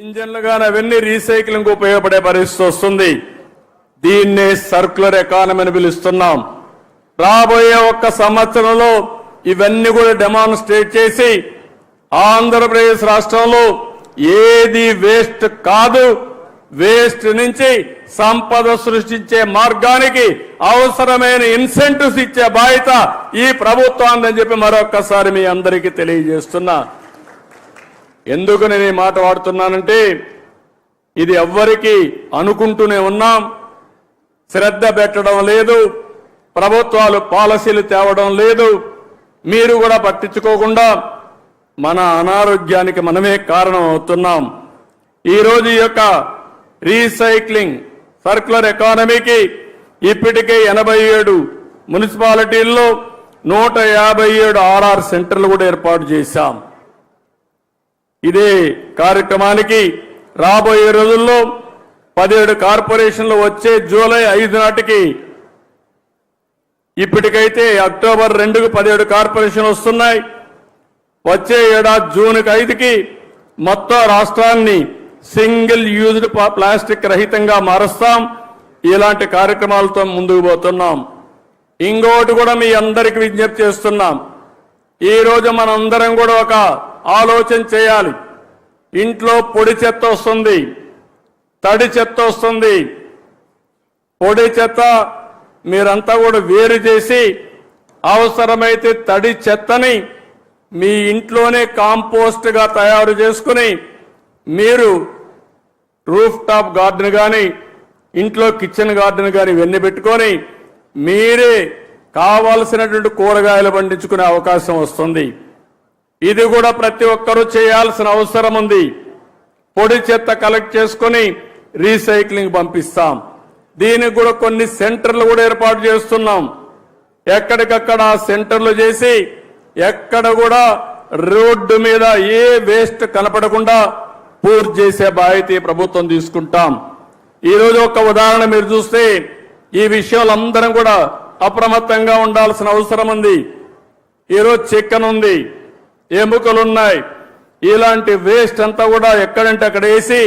ఇంజన్లుగానే అవన్నీ రీసైక్లింగ్ ఉపయోగపడే పరిస్థితి వస్తుంది. దీన్నే సర్క్యులర్ ఎకానమీ అని పిలుస్తున్నాం. రాబోయే ఒక్క సంవత్సరంలో ఇవన్నీ కూడా డెమాన్స్ట్రేట్ చేసి ఆంధ్రప్రదేశ్ రాష్ట్రంలో ఏది వేస్ట్ కాదు, వేస్ట్ నుంచి సంపద సృష్టించే మార్గానికి అవసరమైన ఇన్సెంటివ్స్ ఇచ్చే బాధ్యత ఈ ప్రభుత్వాన్ని చెప్పి మరొక్కసారి మీ అందరికీ తెలియజేస్తున్నా. ఎందుకు నేను ఈ మాట వాడుతున్నానంటే ఇది ఎవ్వరికి అనుకుంటూనే ఉన్నాం, శ్రద్ధ పెట్టడం లేదు, ప్రభుత్వాలు పాలసీలు తేవడం లేదు, మీరు కూడా పట్టించుకోకుండా మన అనారోగ్యానికి మనమే కారణం అవుతున్నాం. ఈరోజు ఈ యొక్క రీసైక్లింగ్ సర్క్యులర్ ఎకానమీకి ఇప్పటికే 87 మున్సిపాలిటీల్లో 157 ఆర్ఆర్ సెంటర్లు కూడా ఏర్పాటు చేశాం. ఇదే కార్యక్రమానికి రాబోయే రోజుల్లో 17 కార్పొరేషన్లు వచ్చే జూలై 5 నాటికి, ఇప్పటికైతే అక్టోబర్ 2కు 17 కార్పొరేషన్లు వస్తున్నాయి. వచ్చే ఏడాది జూన్ 5కి మొత్తం రాష్ట్రాన్ని సింగిల్ యూజ్డ్ ప్లాస్టిక్ రహితంగా మారుస్తాం. ఇలాంటి కార్యక్రమాలతో ముందుకు పోతున్నాం. ఇంకోటి కూడా మీ అందరికీ విజ్ఞప్తి చేస్తున్నాం. ఈరోజు మనందరం కూడా ఒక ఆలోచన చేయాలి. ఇంట్లో పొడి చెత్త వస్తుంది, తడి చెత్త వస్తుంది. పొడి చెత్త మీరంతా కూడా వేరు చేసి అవసరమైతే తడి చెత్తని మీ ఇంట్లోనే కాంపోస్ట్గా తయారు చేసుకుని మీరు రూఫ్ టాప్ గార్డెన్ కానీ ఇంట్లో కిచెన్ గార్డెన్ కానీ ఇవన్నీ పెట్టుకొని మీరే కావాల్సినటువంటి కూరగాయలు పండించుకునే అవకాశం వస్తుంది. ఇది కూడా ప్రతి ఒక్కరూ చేయాల్సిన అవసరం ఉంది. పొడి చెత్త కలెక్ట్ చేసుకుని రీసైక్లింగ్ పంపిస్తాం. దీనికి కూడా కొన్ని సెంటర్లు కూడా ఏర్పాటు చేస్తున్నాం. ఎక్కడికక్కడ ఆ సెంటర్లు చేసి ఎక్కడ కూడా రోడ్డు మీద ఏ వేస్ట్ కనపడకుండా పూర్తి చేసే బాధ్యత ప్రభుత్వం తీసుకుంటాం. ఈరోజు ఒక ఉదాహరణ మీరు చూస్తే ఈ విషయంలో అందరం కూడా అప్రమత్తంగా ఉండాల్సిన అవసరం ఉంది. ఈరోజు చికెన్ ఉంది, ఎముకలున్నాయి, ఇలాంటి వేస్ట్ అంతా కూడా ఎక్కడంటే అక్కడ వేసి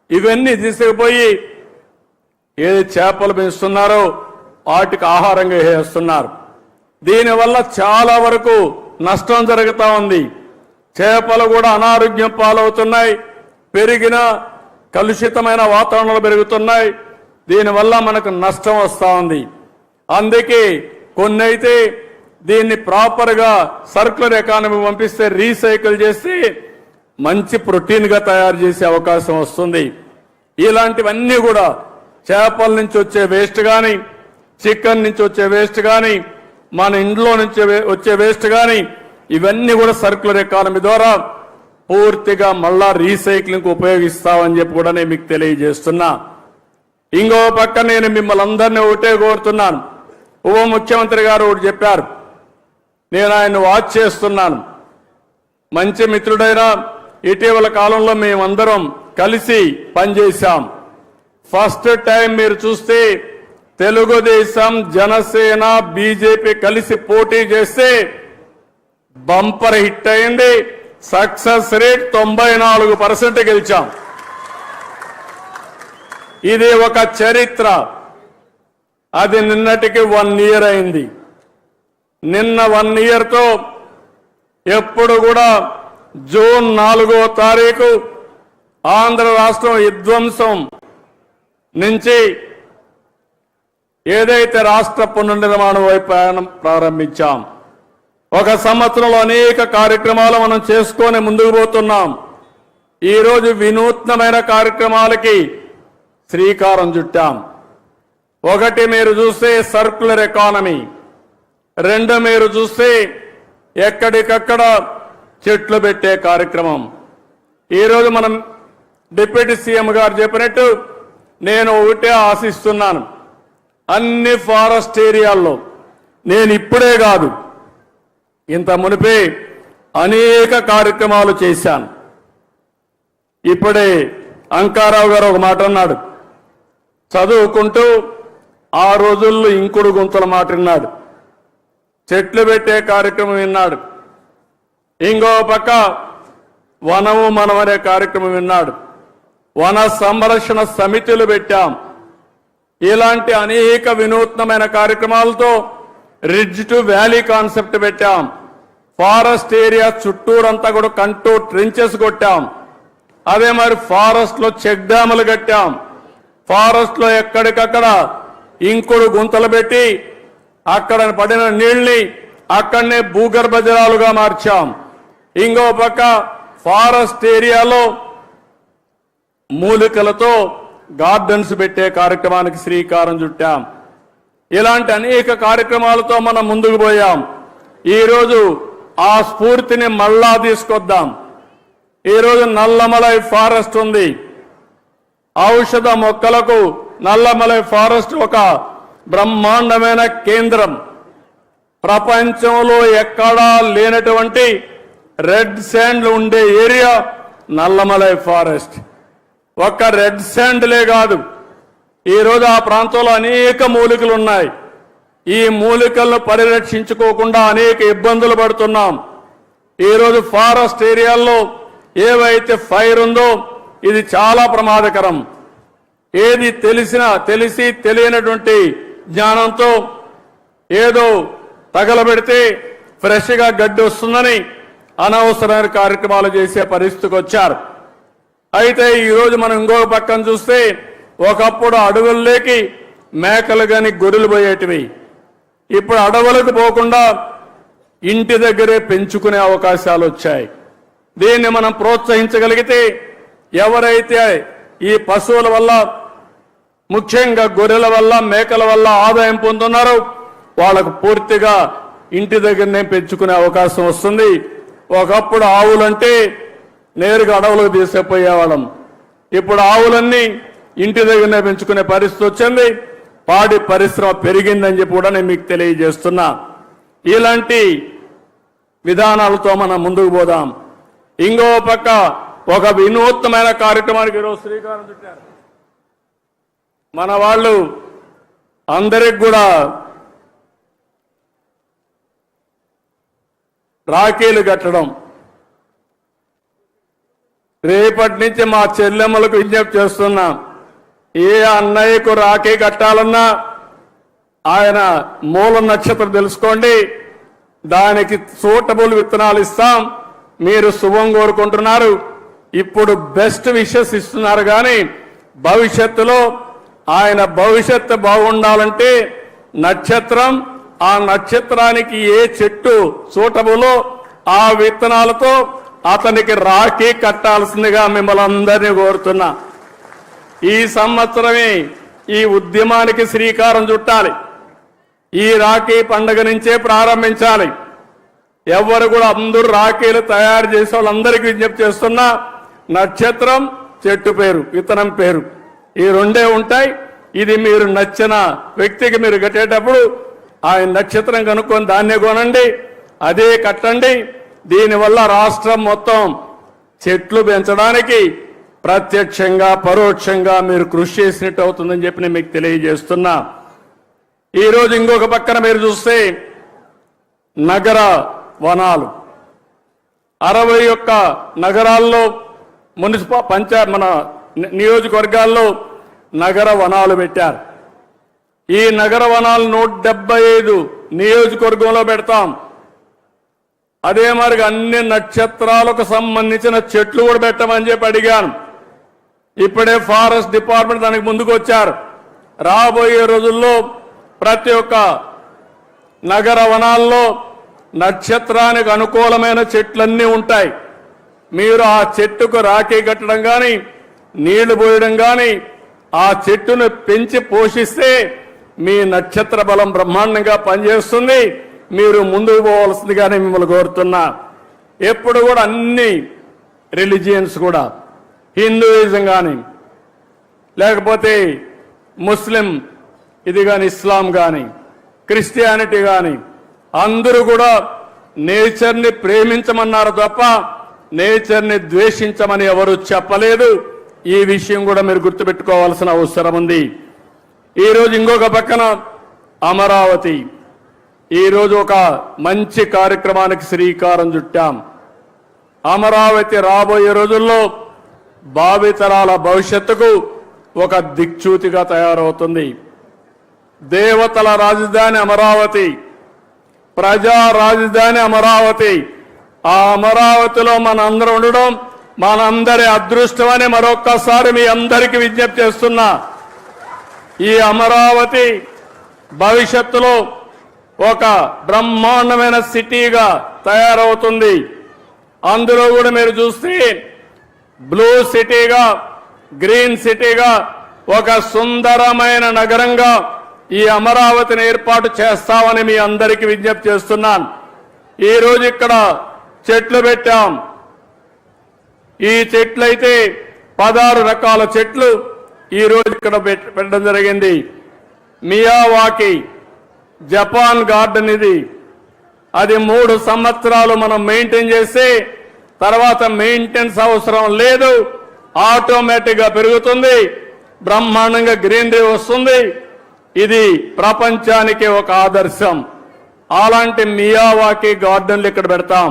ఇవన్నీ తీసుకుపోయి ఏది చేపలు పెంచుతున్నారో వాటికి ఆహారంగా వేస్తున్నారు. దీనివల్ల చాలా వరకు నష్టం జరుగుతూ ఉంది. చేపలు కూడా అనారోగ్యం పాలవుతున్నాయి, పెరిగిన కలుషితమైన వాతావరణాలు పెరుగుతున్నాయి. దీనివల్ల మనకు నష్టం వస్తూ ఉంది. అందుకే కొన్ని అయితే దీన్ని ప్రాపర్గా సర్క్యులర్ ఎకానమీ పంపిస్తే రీసైకిల్ చేసి మంచి ప్రోటీన్గా తయారు చేసే అవకాశం వస్తుంది. ఇలాంటివన్నీ కూడా చేపల నుంచి వచ్చే వేస్ట్ కానీ, చికెన్ నుంచి వచ్చే వేస్ట్ కానీ, మన ఇంట్లో నుంచి వచ్చే వేస్ట్ కానీ ఇవన్నీ కూడా సర్క్యులర్ ఎకానమీ ద్వారా పూర్తిగా మళ్ళా రీసైక్లింగ్ ఉపయోగిస్తామని చెప్పి కూడా నేను మీకు తెలియజేస్తున్నా. ఇంకో పక్క నేను మిమ్మల్ని అందరినీ ఒకటే కోరుతున్నాను. ఉప ముఖ్యమంత్రి గారు ఒకటి చెప్పారు, నేను ఆయన్ని వాచ్ చేస్తున్నాను. మంచి మిత్రుడైన ఇటీవల కాలంలో మేమందరం కలిసి పనిచేశాం. ఫస్ట్ టైం మీరు చూస్తే తెలుగుదేశం, జనసేన, బీజేపీ కలిసి పోటీ చేస్తే బంపర్ హిట్ అయింది. సక్సెస్ రేట్ 94% గెలిచాం. ఇది ఒక చరిత్ర. అది నిన్నటికి 1 year అయింది. నిన్న 1 yearతో ఎప్పుడు కూడా జూన్ 4వ తారీఖు ఆంధ్ర రాష్ట్రం విధ్వంసం నుంచి ఏదైతే రాష్ట్ర పునర్నిర్మాణం వైపు ప్రారంభించాం. ఒక సంవత్సరంలో అనేక కార్యక్రమాలు మనం చేసుకొని ముందుకు పోతున్నాం. ఈరోజు వినూత్నమైన కార్యక్రమాలకి శ్రీకారం చుట్టాం. ఒకటి మీరు చూస్తే సర్క్యులర్ ఎకానమీ, 2 మీరు చూస్తే ఎక్కడికక్కడ చెట్లు పెట్టే కార్యక్రమం. ఈరోజు మనం డిప్యూటీ సీఎం గారు చెప్పినట్టు నేను ఒకటే ఆశిస్తున్నాను, అన్ని ఫారెస్ట్ ఏరియాల్లో నేను ఇప్పుడే కాదు ఇంత మునిపే అనేక కార్యక్రమాలు చేశాను. ఇప్పుడే అంకారావు గారు ఒక మాట అన్నాడు, చదువుకుంటూ ఆ రోజుల్లో ఇంకుడు గుంతల మాట విన్నాడు, చెట్లు పెట్టే కార్యక్రమం విన్నాడు, ఇంకో పక్క వనము మనం అనే కార్యక్రమం విన్నాడు. వన సంరక్షణ సమితులు పెట్టాం. ఇలాంటి అనేక వినూత్నమైన కార్యక్రమాలతో రిడ్జ్ టు వ్యాలీ కాన్సెప్ట్ పెట్టాం. ఫారెస్ట్ ఏరియా చుట్టూరంతా కూడా కంటూర్ ట్రెంచెస్ కొట్టాం. అదే మరి ఫారెస్ట్ లో చెక్ డ్యాములు కట్టాం. ఫారెస్ట్ లో ఎక్కడికక్కడ ఇంకుడు గుంతలు పెట్టి అక్కడ పడిన నీళ్ని అక్కడనే భూగర్భ జలాలుగా మార్చాం. ఇంకో పక్క ఫారెస్ట్ ఏరియాలో మూలికలతో గార్డెన్స్ పెట్టే కార్యక్రమానికి శ్రీకారం చుట్టాం. ఇలాంటి అనేక కార్యక్రమాలతో మనం ముందుకు పోయాం. ఈరోజు ఆ స్ఫూర్తిని మళ్ళా తీసుకొద్దాం. ఈరోజు నల్లమలై ఫారెస్ట్ ఉంది. ఔషధ మొక్కలకు నల్లమలై ఫారెస్ట్ ఒక బ్రహ్మాండమైన కేంద్రం. ప్రపంచంలో ఎక్కడా లేనటువంటి రెడ్ శాండ్లు ఉండే ఏరియా నల్లమలై ఫారెస్ట్. ఒక్క రెడ్ శాండ్లే కాదు, ఈరోజు ఆ ప్రాంతంలో అనేక మూలికలు ఉన్నాయి. ఈ మూలికలను పరిరక్షించుకోకుండా అనేక ఇబ్బందులు పడుతున్నాం. ఈరోజు ఫారెస్ట్ ఏరియాల్లో ఏవైతే ఫైర్ ఉందో ఇది చాలా ప్రమాదకరం. ఏది తెలిసి తెలియనటువంటి జ్ఞానంతో ఏదో తగలబెడితే ఫ్రెష్గా గడ్డి వస్తుందని అనవసరమైన కార్యక్రమాలు చేసే పరిస్థితికి వచ్చారు. అయితే ఈరోజు మనం ఇంకొక పక్కన చూస్తే ఒకప్పుడు అడవుల్లోకి మేకలు కానీ గొర్రెలు పోయేటివి. ఇప్పుడు అడవులకు పోకుండా ఇంటి దగ్గరే పెంచుకునే అవకాశాలు వచ్చాయి. దీన్ని మనం ప్రోత్సహించగలిగితే ఎవరైతే ఈ పశువుల వల్ల ముఖ్యంగా గొర్రెల వల్ల మేకల వల్ల ఆదాయం పొందుతున్నారో వాళ్ళకు పూర్తిగా ఇంటి దగ్గరనే పెంచుకునే అవకాశం వస్తుంది. ఒకప్పుడు ఆవులంటే నేరుగా అడవులకు తీసుకుపోయేవాళ్ళం. ఇప్పుడు ఆవులన్నీ ఇంటి దగ్గరనే పెంచుకునే పరిస్థితి వచ్చింది. పాడి పరిశ్రమ పెరిగిందని చెప్పి కూడా నేను మీకు తెలియజేస్తున్నా. ఇలాంటి విధానాలతో మనం ముందుకు పోదాం. ఇంకో పక్క ఒక వినూత్నమైన కార్యక్రమానికి ఈరోజు శ్రీకారం చుట్టారు. మన వాళ్ళు అందరికి కూడా రాఖీలు కట్టడం. రేపటి నుంచి మా చెల్లెమ్మలకు విజ్ఞప్తి చేస్తున్నాం. ఏ అన్నయ్యకు రాఖీ కట్టాలన్నా ఆయన మూల నక్షత్రం తెలుసుకోండి, దానికి సూటబుల్ విత్తనాలు ఇస్తాం. మీరు శుభం కోరుకుంటున్నారు, ఇప్పుడు బెస్ట్ విషెస్ ఇస్తున్నారు. కానీ భవిష్యత్తులో ఆయన భవిష్యత్తు బాగుండాలంటే నక్షత్రం, ఆ నక్షత్రానికి ఏ చెట్టు సూటబులో ఆ విత్తనాలతో అతనికి రాఖీ కట్టాల్సిందిగా మిమ్మల్ని అందరినీ కోరుతున్నా. ఈ సంవత్సరమే ఈ ఉద్యమానికి శ్రీకారం చుట్టాలి. ఈ రాఖీ పండుగ నుంచే ప్రారంభించాలి. ఎవరు కూడా అందరూ రాఖీలు తయారు చేసే వాళ్ళందరికీ విజ్ఞప్తి చేస్తున్నా, నక్షత్రం, చెట్టు పేరు, విత్తనం పేరు, ఈ రెండే ఉంటాయి. ఇది మీరు నచ్చిన వ్యక్తికి మీరు కట్టేటప్పుడు ఆయన నక్షత్రం కనుక్కొని దాన్నే కొనండి, అదే కట్టండి. దీనివల్ల రాష్ట్రం మొత్తం చెట్లు పెంచడానికి ప్రత్యక్షంగా పరోక్షంగా మీరు కృషి చేసినట్టు అవుతుందని చెప్పి నేను మీకు తెలియజేస్తున్నా. ఈరోజు ఇంకొక పక్కన మీరు చూస్తే నగర వనాలు 61 నగరాల్లో మన నియోజకవర్గాల్లో నగర వనాలు పెట్టారు. ఈ నగర వనాలు 175 నియోజకవర్గంలో పెడతాం. అదే మరి అన్ని నక్షత్రాలకు సంబంధించిన చెట్లు కూడా పెట్టమని చెప్పి అడిగాను. ఇప్పుడే ఫారెస్ట్ డిపార్ట్మెంట్ దానికి ముందుకు వచ్చారు. రాబోయే రోజుల్లో ప్రతి ఒక్క నగర వనాల్లో నక్షత్రానికి అనుకూలమైన చెట్లన్నీ ఉంటాయి. మీరు ఆ చెట్టుకు రాఖీ కట్టడం కానీ నీళ్లు పోయడం కానీ ఆ చెట్టును పెంచి పోషిస్తే మీ నక్షత్ర బలం బ్రహ్మాండంగా పనిచేస్తుంది. మీరు ముందుకు పోవాల్సిందిగానే మిమ్మల్ని కోరుతున్నా. ఎప్పుడు కూడా అన్ని రిలీజియన్స్ కూడా, హిందూయిజం కానీ లేకపోతే ముస్లిం ఇది కానీ ఇస్లాం కానీ క్రిస్టియానిటీ కానీ అందరూ కూడా నేచర్ని ప్రేమించమన్నారు తప్ప నేచర్ని ద్వేషించమని ఎవరు చెప్పలేదు. ఈ విషయం కూడా మీరు గుర్తుపెట్టుకోవాల్సిన అవసరం ఉంది. ఈరోజు ఇంకొక పక్కన అమరావతి, ఈరోజు ఒక మంచి కార్యక్రమానికి శ్రీకారం చుట్టాం. అమరావతి రాబోయే రోజుల్లో భావితరాల భవిష్యత్తుకు ఒక దిక్చూతిగా తయారవుతుంది. దేవతల రాజధాని అమరావతి, ప్రజా రాజధాని అమరావతి. ఆ అమరావతిలో మనందరం ఉండడం మనందరి అదృష్టమని మరొక్కసారి మీ అందరికీ విజ్ఞప్తి చేస్తున్నా. ఈ అమరావతి భవిష్యత్తులో ఒక బ్రహ్మాండమైన సిటీగా తయారవుతుంది. అందులో కూడా మీరు చూస్తే బ్లూ సిటీగా, గ్రీన్ సిటీగా, ఒక సుందరమైన నగరంగా ఈ అమరావతిని ఏర్పాటు చేస్తామని మీ అందరికీ విజ్ఞప్తి చేస్తున్నాను. ఈరోజు ఇక్కడ చెట్లు పెట్టాం. ఈ చెట్లయితే 16 రకాల చెట్లు ఈరోజు ఇక్కడ పెట్టడం జరిగింది. మియావాకి జపాన్ గార్డెన్ ఇది. అది 3 సంవత్సరాలు మనం మెయింటైన్ చేస్తే తర్వాత మెయింటెనెన్స్ అవసరం లేదు, ఆటోమేటిక్గా పెరుగుతుంది, బ్రహ్మాండంగా గ్రీనరీ వస్తుంది. ఇది ప్రపంచానికి ఒక ఆదర్శం. అలాంటి మియావాకి గార్డెన్లు ఇక్కడ పెడతాం.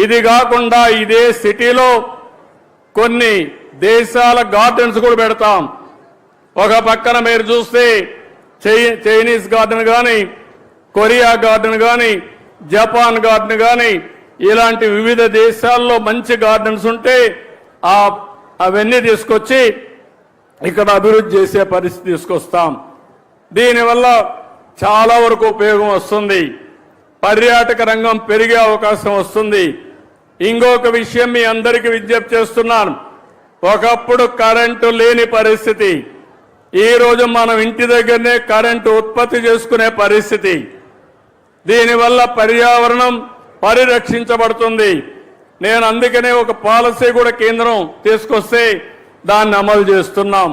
ఇది కాకుండా ఇదే సిటీలో కొన్ని దేశాల గార్డెన్స్ కూడా పెడతాం. ఒక పక్కన మీరు చూస్తే చైనీస్ గార్డెన్ కానీ, కొరియా గార్డెన్ కానీ, జపాన్ గార్డెన్ కానీ, ఇలాంటి వివిధ దేశాల్లో మంచి గార్డెన్స్ ఉంటే అవన్నీ తీసుకొచ్చి ఇక్కడ అభివృద్ధి చేసే పరిస్థితి తీసుకొస్తాం. దీనివల్ల చాలా వరకు ఉపయోగం వస్తుంది. పర్యాటక రంగం పెరిగే అవకాశం వస్తుంది. ఇంకొక విషయం మీ అందరికీ విజ్ఞప్తి చేస్తున్నాను. ఒకప్పుడు కరెంటు లేని పరిస్థితి, ఈరోజు మనం ఇంటి దగ్గరనే కరెంటు ఉత్పత్తి చేసుకునే పరిస్థితి. దీనివల్ల పర్యావరణం పరిరక్షించబడుతుంది. నేను అందుకనే ఒక పాలసీ కూడా కేంద్రం తీసుకొస్తే దాన్ని అమలు చేస్తున్నాం.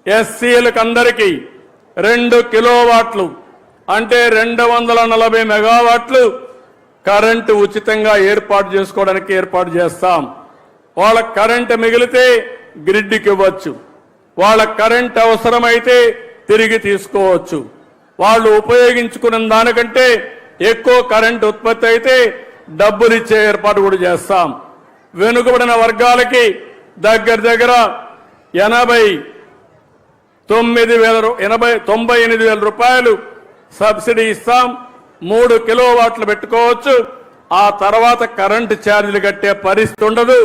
ఎస్సీలకు అందరికీ 2 కిలోవాట్లు అంటే 240 మెగావాట్లు కరెంటు ఉచితంగా ఏర్పాటు చేసుకోవడానికి ఏర్పాటు చేస్తాం. వాళ్ళ కరెంటు మిగిలితే గ్రిడ్కి ఇవ్వచ్చు, వాళ్ళ కరెంటు అవసరమైతే తిరిగి తీసుకోవచ్చు. వాళ్ళు ఉపయోగించుకున్న దానికంటే ఎక్కువ కరెంటు ఉత్పత్తి అయితే డబ్బులు ఇచ్చే ఏర్పాటు కూడా చేస్తాం. వెనుకబడిన వర్గాలకి దగ్గర 98,000 రూపాయలు సబ్సిడీ ఇస్తాం. 3 కిలోవాట్లు పెట్టుకోవచ్చు. ఆ తర్వాత కరెంటు ఛార్జీలు కట్టే పరిస్థితి ఉండదు.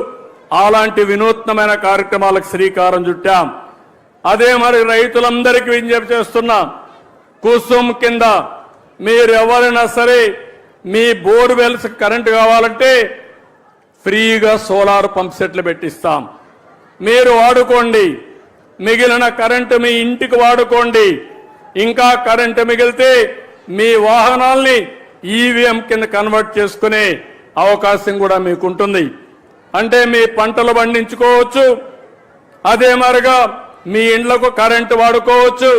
అలాంటి వినూత్నమైన కార్యక్రమాలకు శ్రీకారం చుట్టాం. అదే మరి రైతులందరికీ విజ్ఞప్తి చేస్తున్నాం. కుసుమ్ కింద మీరు ఎవరైనా సరే మీ బోర్వెల్స్ కరెంటు కావాలంటే ఫ్రీగా సోలార్ పంప్ సెట్లు పెట్టిస్తాం. మీరు వాడుకోండి, మిగిలిన కరెంటు మీ ఇంటికి వాడుకోండి. ఇంకా కరెంటు మిగిలితే మీ వాహనాల్ని ఈవీఎం కింద కన్వర్ట్ చేసుకునే అవకాశం కూడా మీకు ఉంటుంది. అంటే మీ పంటలు పండించుకోవచ్చు, అదే మరిగా మీ ఇండ్లకు కరెంటు వాడుకోవచ్చు.